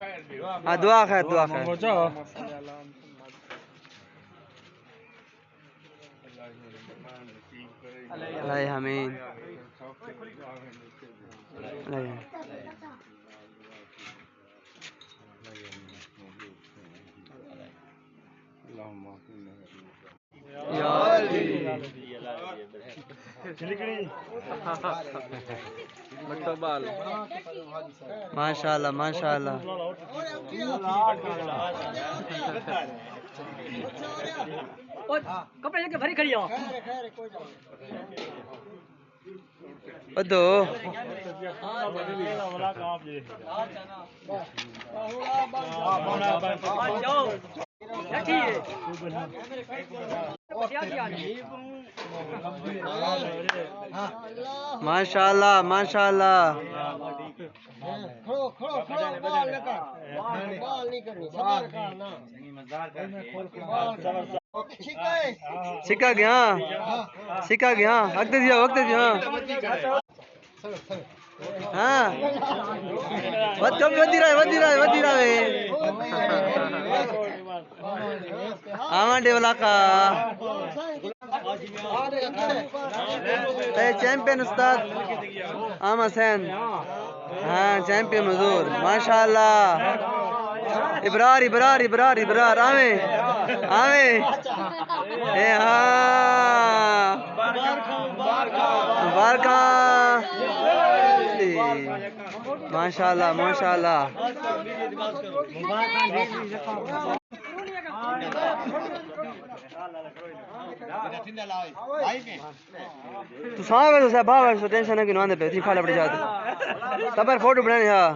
हाँ दुआ खैर दुआ खैर। अल्लाह आमीन। माशाल्लाह माशाल्लाह। कपड़े लेके भरी खड़ी हो दो माशाल्लाह माशाल्लाह। सिक्का गया सिक्का गया वक्त दिया हाँ वधी रहा है आवांडे वाला का चैंपियन उस्ताद आम हसैन। हाँ चैंपियन हुजूर माशाल्लाह। इब्रार आवे ए हाँ बारका माशाल्लाह माशाल्लाह। तू साहब टेंशन है कि नवांदे पे थी फाला पड़ी जाते तब फोटो बनाने। हाँ